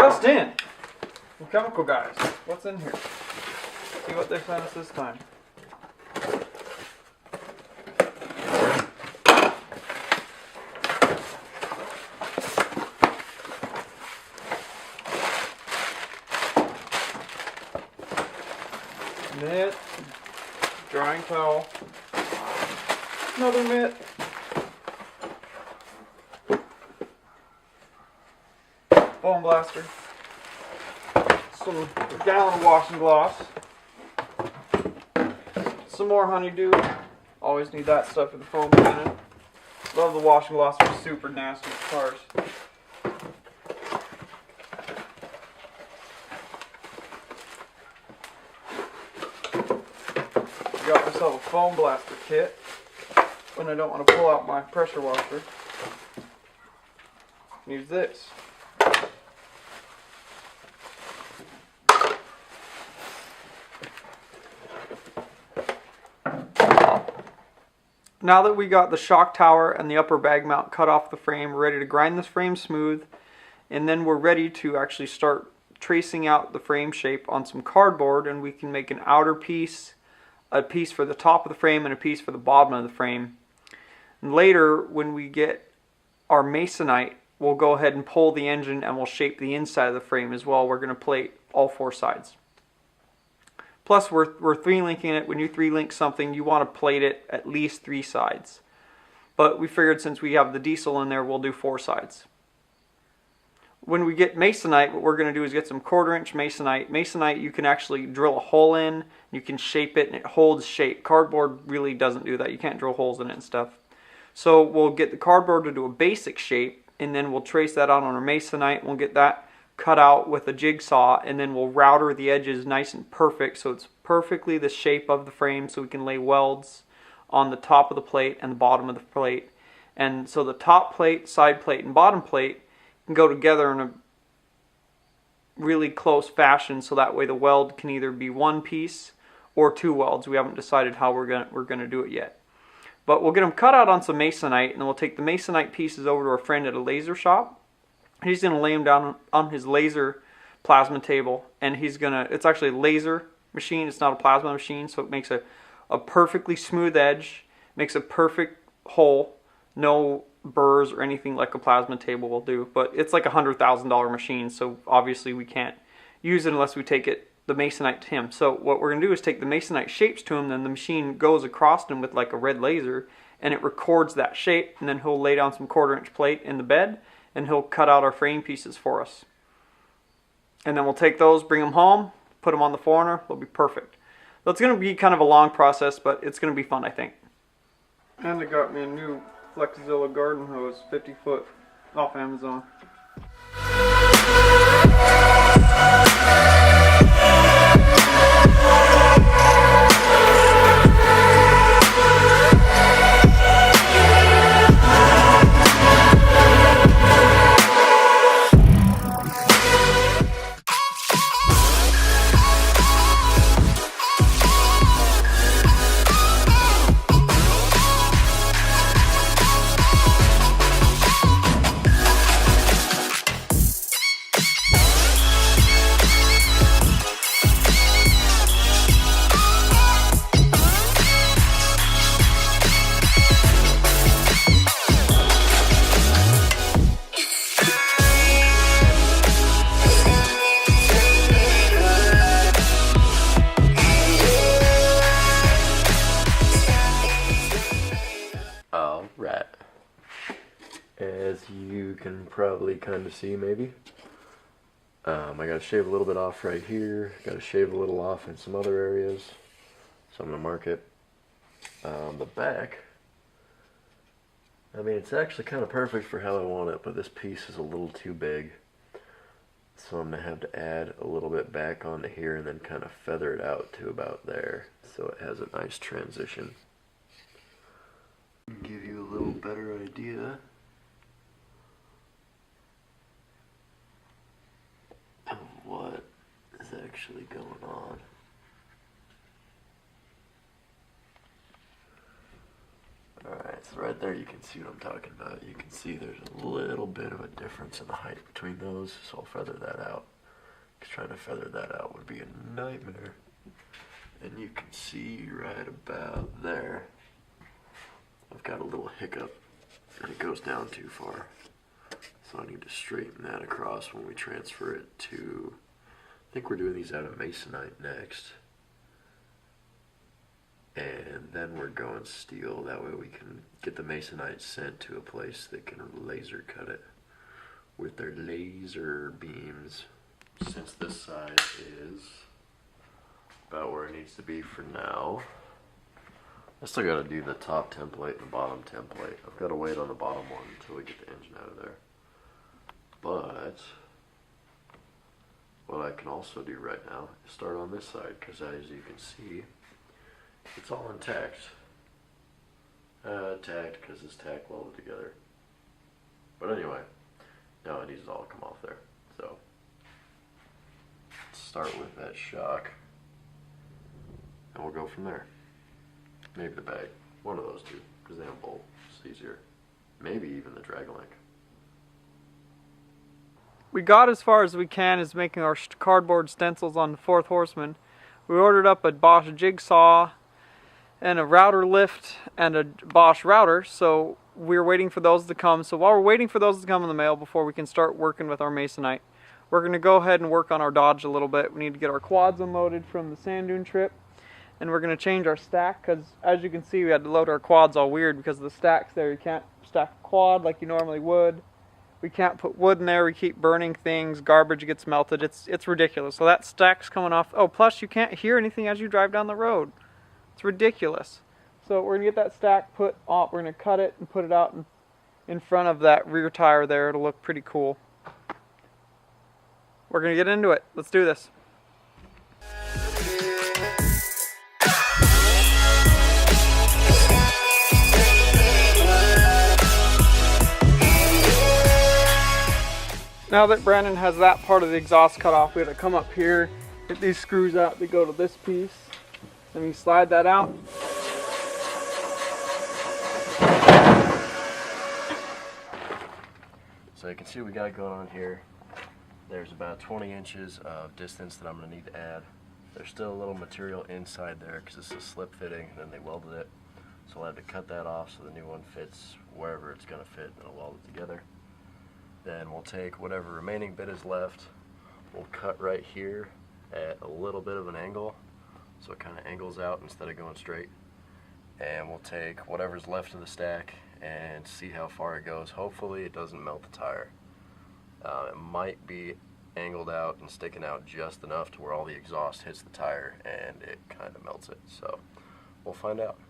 Just in from Chemical Guys. What's in here? See what they sent us this time. Mitt, drying towel, another mitt, foam blaster, some gallon of washing gloss, some more honeydew. Always need that stuff in the foam cannon. Love the washing gloss for super nasty cars. Got myself a foam blaster kit when I don't want to pull out my pressure washer. Use this. Now that we got the shock tower and the upper bag mount cut off the frame, we're ready to grind this frame smooth, and then we're ready to actually start tracing out the frame shape on some cardboard, and we can make an outer piece, a piece for the top of the frame, and a piece for the bottom of the frame. And later, when we get our masonite, we'll go ahead and pull the engine and we'll shape the inside of the frame as well. We're going to plate all four sides. Plus, we're 3-linking it. When you 3-link something, you want to plate it at least 3 sides. But we figured since we have the diesel in there, we'll do 4 sides. When we get masonite, what we're going to do is get some 1/4-inch masonite. Masonite you can actually drill a hole in, you can shape it, and it holds shape. Cardboard really doesn't do that. You can't drill holes in it and stuff. So we'll get the cardboard to do a basic shape, and then we'll trace that out on our masonite. We'll get that cut out with a jigsaw, and then we'll router the edges nice and perfect so it's perfectly the shape of the frame, so we can lay welds on the top of the plate and the bottom of the plate. And so the top plate, side plate, and bottom plate can go together in a really close fashion, so that way the weld can either be one piece or 2 welds. We haven't decided how we're gonna do it yet. But we'll get them cut out on some masonite, and then we'll take the masonite pieces over to our friend at a laser shop. He's going to lay them down on his laser plasma table, and it's actually a laser machine, it's not a plasma machine, so it makes a perfectly smooth edge, makes a perfect hole, no burrs or anything like a plasma table will do. But it's like a $100,000 machine, so obviously we can't use it unless we take the masonite to him. So what we're going to do is take the masonite shapes to him, then the machine goes across him with like a red laser, and it records that shape, and then he'll lay down some 1/4-inch plate in the bed, and he'll cut out our frame pieces for us. And then we'll take those, bring them home, put them on the forerunner, they'll be perfect. So it's going to be kind of a long process, but it's going to be fun, I think. And they got me a new Flexzilla garden hose, 50-foot, off Amazon. As you can probably kind of see, maybe, I got to shave a little bit off right here, got to shave a little off in some other areas, so I'm going to mark it. The back, I mean, it's actually kind of perfect for how I want it, but this piece is a little too big, so I'm going to have to add a little bit back onto here and then kind of feather it out to about there, so it has a nice transition. Give you a little better idea of what is actually going on. Alright, So right there you can see what I'm talking about. You can see there's a little bit of a difference in the height between those, so I'll feather that out. Because trying to feather that out would be a nightmare. And you can see right about there, I've got a little hiccup and it goes down too far. So I need to straighten that across when we transfer it to, I think we're doing these out of masonite next. And then we're going steel, that way we can get the masonite sent to a place that can laser cut it with their laser beams. Since this side is about where it needs to be for now, I still got to do the top template and the bottom template. I've got to wait on the bottom one until we get the engine out of there. But what I can also do right now is start on this side, because as you can see, it's all intact. Tacked because it's tack welded together. But anyway, now it needs to all come off there. So let's start with that shock, and we'll go from there. Maybe the bag, one of those two, because they don't bolt. It's easier. Maybe even the drag link. We got as far as we can as making our cardboard stencils on the Fourth Horseman. We ordered up a Bosch jigsaw and a router lift and a Bosch router, so we're waiting for those to come. So while we're waiting for those to come in the mail before we can start working with our masonite, we're going to go ahead and work on our Dodge a little bit. We need to get our quads unloaded from the sand dune trip, and we're going to change our stack, because as you can see we had to load our quads all weird because of the stacks there. You can't stack a quad like you normally would. We can't put wood in there. We keep burning things. Garbage gets melted. It's ridiculous. So that stack's coming off. Oh, plus you can't hear anything as you drive down the road. It's ridiculous. So we're going to get that stack put off. We're going to cut it and put it out in front of that rear tire there. It'll look pretty cool. We're going to get into it. Let's do this. Now that Brandon has that part of the exhaust cut off, we have to come up here, get these screws out that go to this piece, and we slide that out. So you can see what we got going on here. There's about 20 inches of distance that I'm going to need to add. There's still a little material inside there because it's a slip fitting and then they welded it. So I'll have to cut that off so the new one fits wherever it's going to fit, and I'll weld it together. Then we'll take whatever remaining bit is left, we'll cut right here at a little bit of an angle, so it kind of angles out instead of going straight. And we'll take whatever's left of the stack and see how far it goes. Hopefully it doesn't melt the tire. It might be angled out and sticking out just enough to where all the exhaust hits the tire and it kind of melts it. So we'll find out.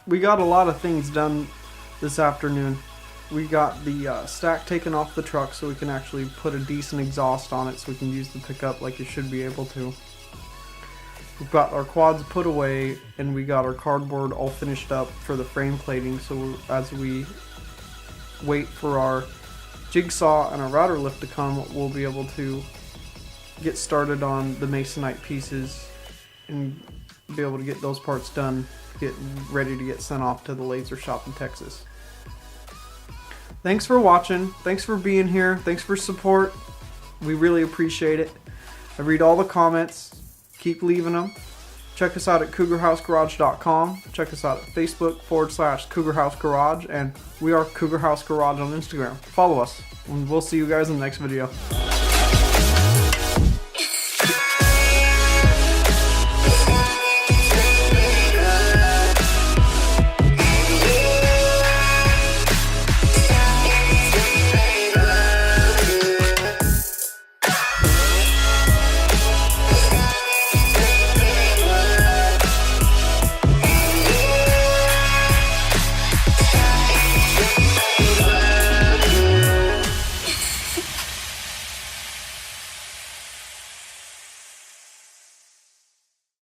We got a lot of things done this afternoon. We got the stack taken off the truck so we can actually put a decent exhaust on it so we can use the pickup like you should be able to. We've got our quads put away and we got our cardboard all finished up for the frame plating, so as we wait for our jigsaw and our router lift to come, we'll be able to get started on the masonite pieces and be able to get those parts done, get ready to get sent off to the laser shop in Texas. Thanks for watching. Thanks for being here. Thanks for support. We really appreciate it. I read all the comments. Keep leaving them. Check us out at cougarhousegarage.com. Check us out at Facebook.com/Cougar House Garage. And we are Cougar House Garage on Instagram. Follow us. And we'll see you guys in the next video.